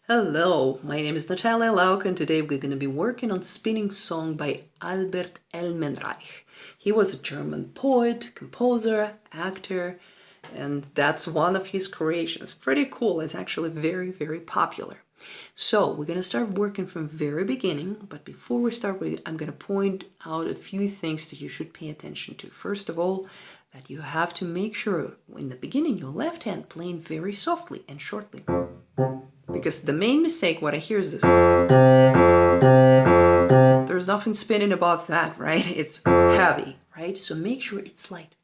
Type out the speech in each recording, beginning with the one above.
Hello, my name is Natalia Lauk and today we're going to be working on Spinning Song by Albert Ellmenreich. He was a German poet, composer, actor, and that's one of his creations. Pretty cool, it's actually very, very popular. So we're going to start working from very beginning, but before we start, I'm going to point out a few things that you should pay attention to. First of all, that you have to make sure in the beginning your left hand playing very softly and shortly. Because the main mistake, what I hear is this. There's nothing spinning above that, right? It's heavy, right? So make sure it's light.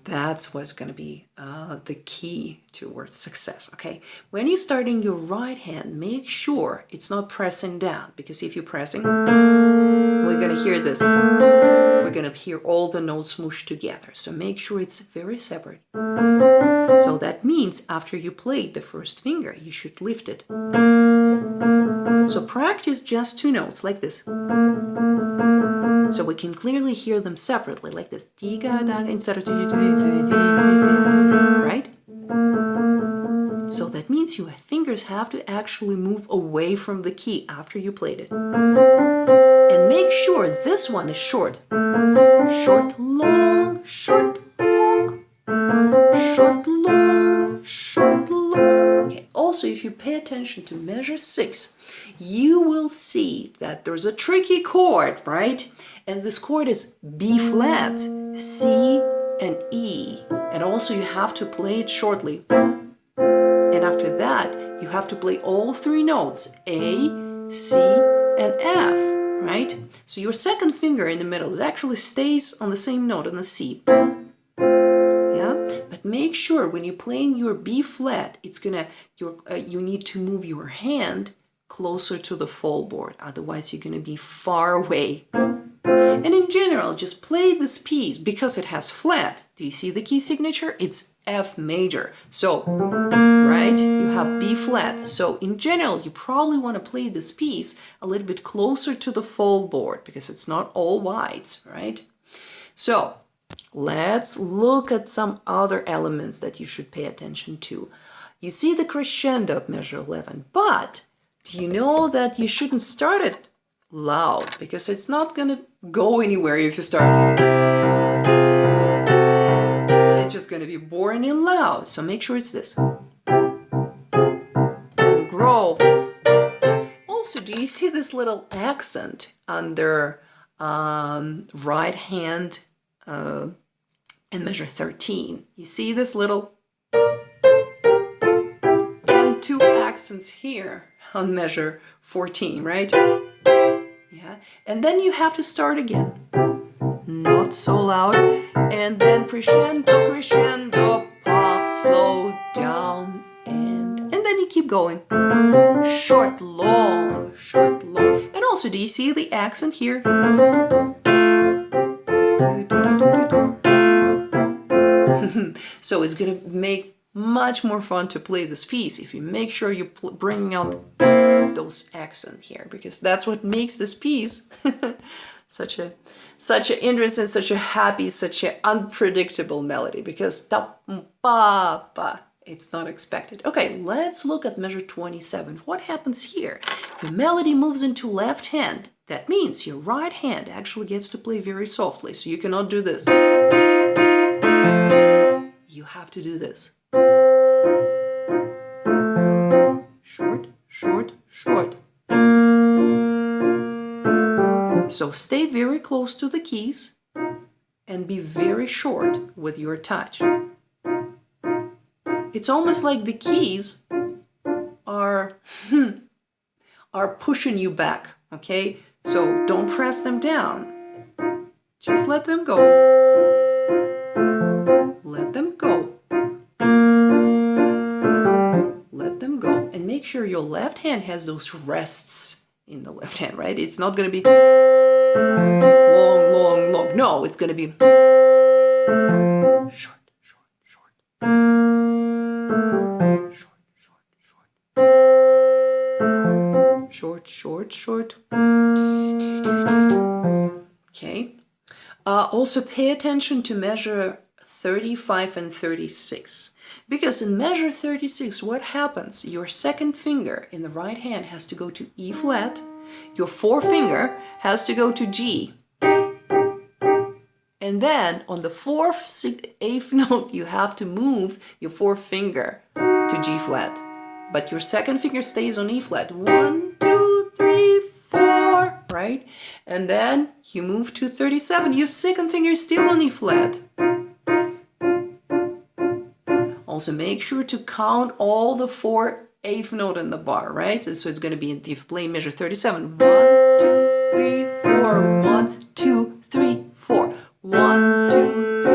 That's what's going to be the key towards success, okay? When you're starting your right hand, make sure it's not pressing down, because if you're pressing, we're going to hear this. We're going to hear all the notes smooshed together. So make sure it's very separate. So that means after you played the first finger, you should lift it. So practice just two notes like this. So we can clearly hear them separately like this. Instead of right? So that means your fingers have to actually move away from the key after you played it. And make sure this one is short. Short, long, short, long. Short, long, short, long. Okay. Also, if you pay attention to measure 6, you will see that there's a tricky chord, right? And this chord is B flat, C, and E. And also you have to play it shortly. And after that, you have to play all 3 notes, A, C, and F, right? So your second finger in the middle actually stays on the same note, on the C. But make sure when you're playing your B flat, it's gonna you need to move your hand closer to the fretboard. Otherwise, you're gonna be far away. And in general, just play this piece because it has flat. Do you see the key signature? It's F major. So, right, you have B flat. So in general, you probably want to play this piece a little bit closer to the fretboard because it's not all whites, right? So let's look at some other elements that you should pay attention to. You see the crescendo at measure 11, but do you know that you shouldn't start it loud because it's not gonna go anywhere if you start. It's just gonna be boring and loud, so make sure it's this. And grow. Also, do you see this little accent under right hand in measure 13? You see this little and 2 accents here on measure 14, right? Yeah, and then you have to start again. Not so loud, and then crescendo, crescendo, pop, slow down, and then you keep going. Short, long, short, long. And also, do you see the accent here? So it's gonna make much more fun to play this piece if you make sure you bring out those accents here, because that's what makes this piece such a interesting, such a happy, such an unpredictable melody, because it's not expected. Okay, let's look at measure 27. What happens here? Your melody moves into left hand. That means your right hand actually gets to play very softly, so you cannot do this. You have to do this. Short, short, short. So stay very close to the keys and be very short with your touch. It's almost like the keys are pushing you back, okay? So don't press them down. Just let them go. Let them go. Let them go. And make sure your left hand has those rests in the left hand, right? It's not going to be long, long, long. No, it's going to be short, short, short. Short, short, short. Short, short, short. Okay. Also pay attention to measure 35 and 36. Because in measure 36, what happens? Your second finger in the right hand has to go to E flat, your forefinger has to go to G. And then on the fourth eighth note, you have to move your forefinger to G flat. But your second finger stays on E flat. 1, 2, 3, 4, right? And then you move to 37. Your second finger is still on E flat. Also make sure to count all the 4 eighth note in the bar, right? So it's going to be, if you play measure 37, 1, 2, 3, 4, 1, 2, 3, 4. 1, 2, 3,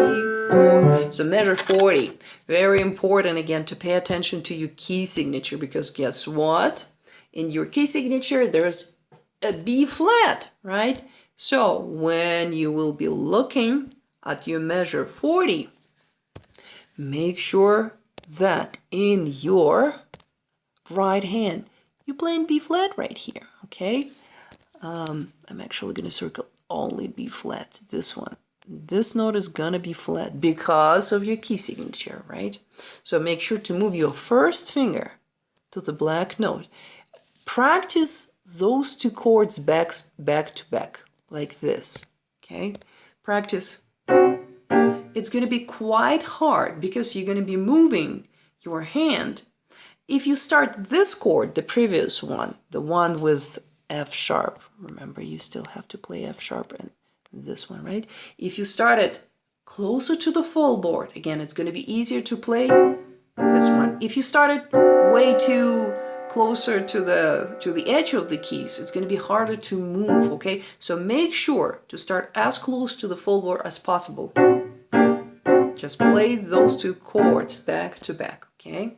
4. So measure 40. Very important again to pay attention to your key signature, because guess what? In your key signature there's a B flat, right? So when you will be looking at your measure 40, make sure that in your right hand you play in B flat right here, okay? I'm actually going to circle only B flat, this one. This note is gonna be flat because of your key signature, right? So make sure to move your first finger to the black note. Practice those 2 chords back to back, like this, okay? Practice. It's gonna be quite hard because you're gonna be moving your hand. If you start this chord, the previous one, the one with F sharp, remember you still have to play F sharp and this one, right? If you start it closer to the full board, again, it's going to be easier to play this one. If you start it way too closer to the edge of the keys, it's going to be harder to move, okay? So make sure to start as close to the full board as possible. Just play those 2 chords back to back, okay?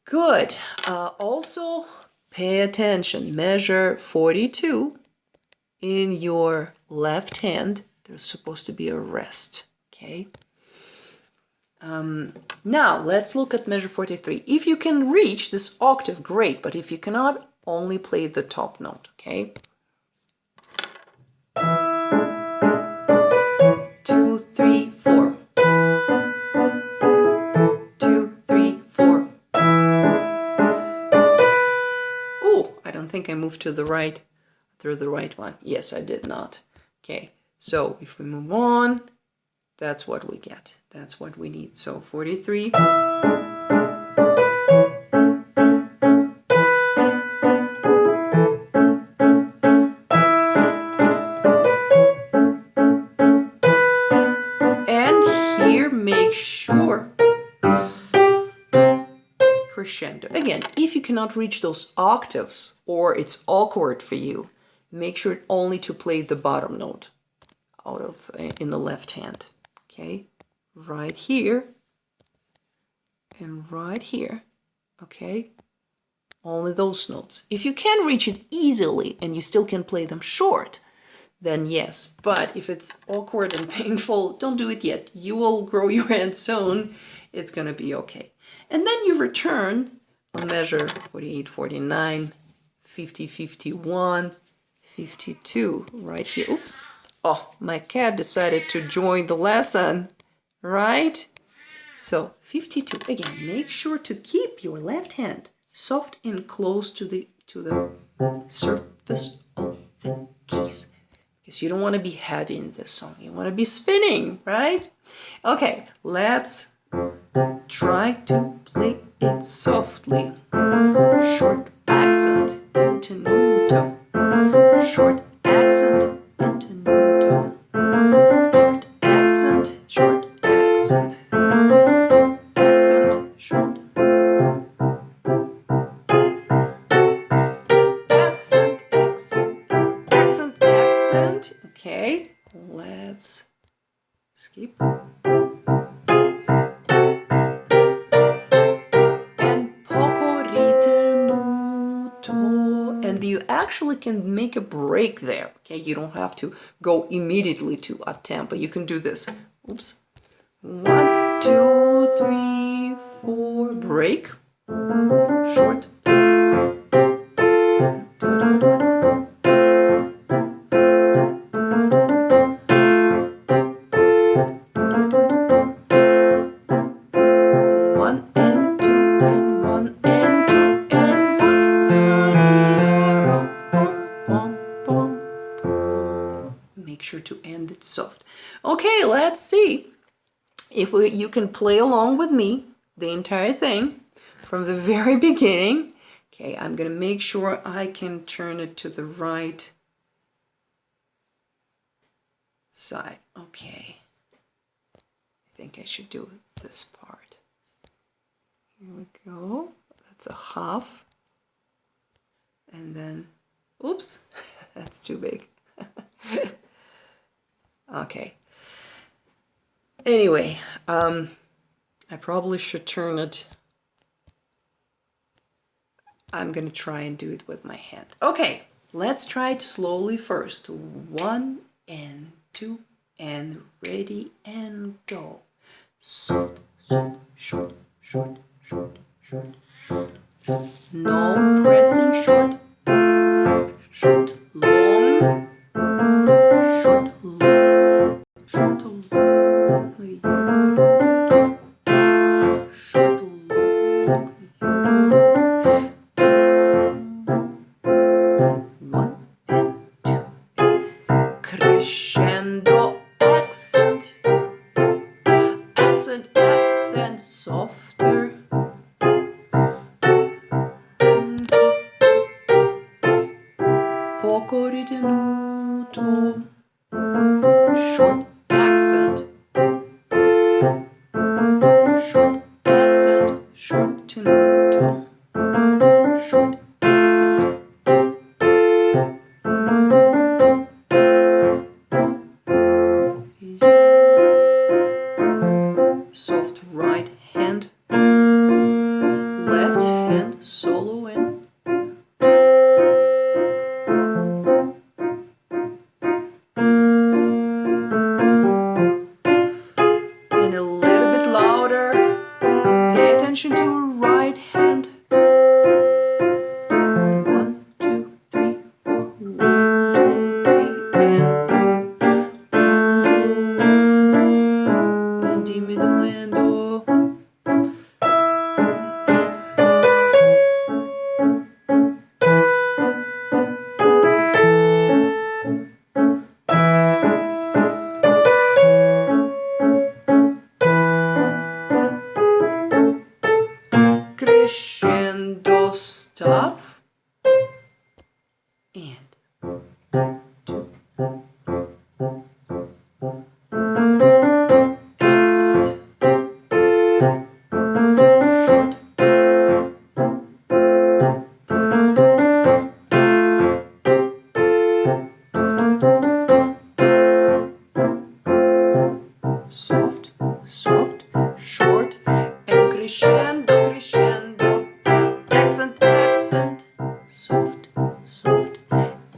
Good. Also, pay attention. Measure 42. In your left hand, there's supposed to be a rest, okay? Now, let's look at measure 43. If you can reach this octave, great, but if you cannot, only play the top note, okay? 2, 3, 4. 2, 3, 4. Oh, I don't think I moved to the right. Through the right one. Yes, I did not. Okay, so if we move on, that's what we get. That's what we need. So 43. And here make sure crescendo. Again, if you cannot reach those octaves or it's awkward for you, make sure only to play the bottom note out of in the left hand, okay? Right here and right here, okay? Only those notes. If you can reach it easily and you still can play them short, then yes. But if it's awkward and painful, don't do it yet. You will grow your hand soon. It's gonna be okay. And then you return on measure 48, 49, 50, 51, 52, right here. Oops. Oh, my cat decided to join the lesson, right? So 52. Again, make sure to keep your left hand soft and close to the surface of the keys, because you don't want to be heavy in this song. You want to be spinning, right? Okay, let's try to play it softly. Short accent into new tone. Short accent into new tone. Short accent, short accent. Accent, short. Accent, accent, accent, accent. Okay, let's skip. And you actually can make a break there, okay? You don't have to go immediately to a tempo. You can do this. Oops. 1, 2, 3, 4. Break. Short. you can play along with me, the entire thing, from the very beginning. Okay, I'm gonna make sure I can turn it to the right side. Okay, I think I should do this part. Here we go. That's a half. And then, oops, that's too big. Okay. Anyway, I probably should turn it. I'm gonna try and do it with my hand. Okay, let's try it slowly first. 1 and 2 and ready and go. Soft, soft, short, short, short, short, short. No pressing, short, short, long, short, long, short, long, short, long. 1 and 2. Crescendo, accent, accent, accent, softer. Poco ritenuto, short accent, short accent, short tenuto, short accent. Soft right hand, left hand solo in. And a little bit louder. Pay attention to your right hand. 1, 2, 3, 4. 1, 2, 3, and diminuendo. Crescendo, stop, and 2. Exit. Short. Soft, soft, short, and crescendo, crescendo. Accent, accent, soft, soft,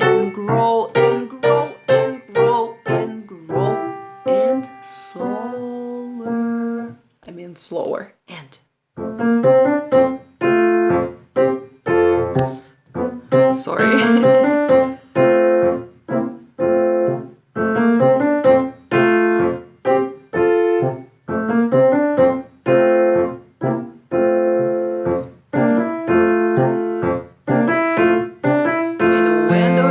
and grow, and grow, and grow, and grow, and slower. I mean slower, and. Sorry. Diminuendo,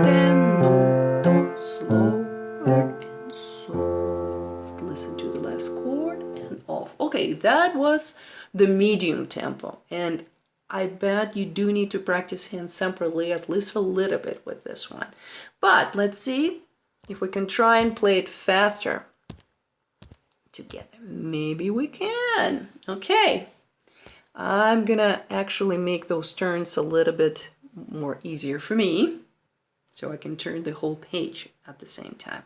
ritenuto, slower and soft. Listen to the last chord and off. Okay, that was the medium tempo, and I bet you do need to practice hands separately at least a little bit with this one. But let's see if we can try and play it faster together. Maybe we can. Okay, I'm gonna actually make those turns a little bit more easier for me, so I can turn the whole page at the same time.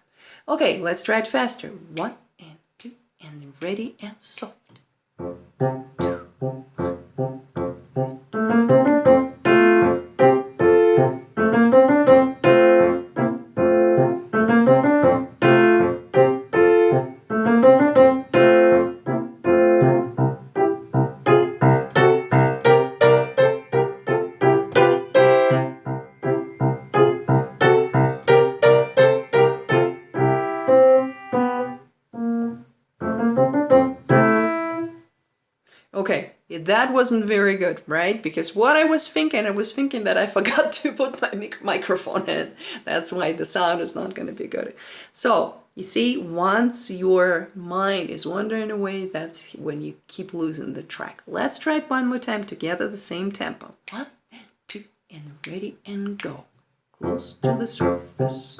Okay, let's try it faster. 1 and 2 and ready and soft. 2, 1. Okay, that wasn't very good, right? Because what I was thinking that I forgot to put my microphone in. That's why the sound is not going to be good. So, you see, once your mind is wandering away, that's when you keep losing the track. Let's try it one more time together, the same tempo. 1, 2, and ready and go. Close to the surface.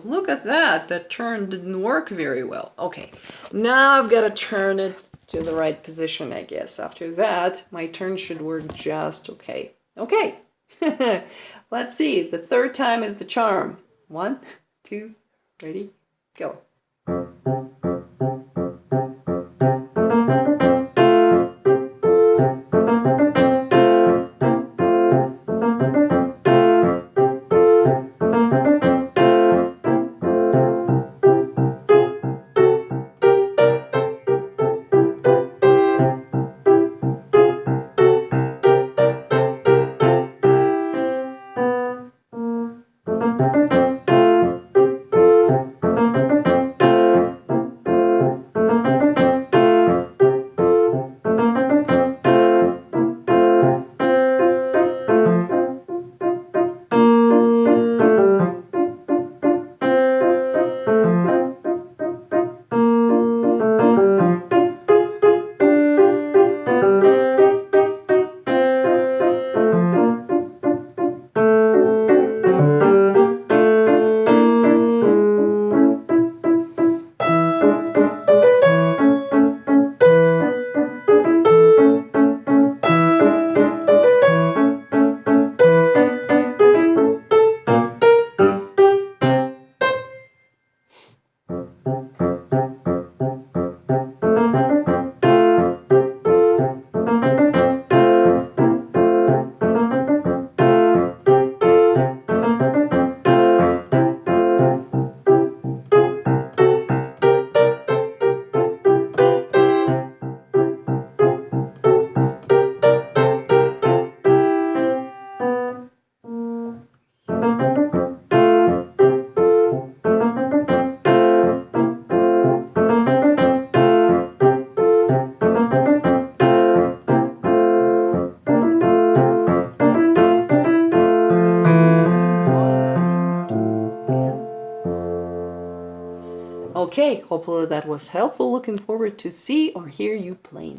Look at that, that turn didn't work very well. Okay, now I've got to turn it to the right position, I guess. After that, my turn should work just okay. Okay, let's see, the third time is the charm. 1, 2, ready, go. Okay, hopefully that was helpful. Looking forward to see or hear you playing.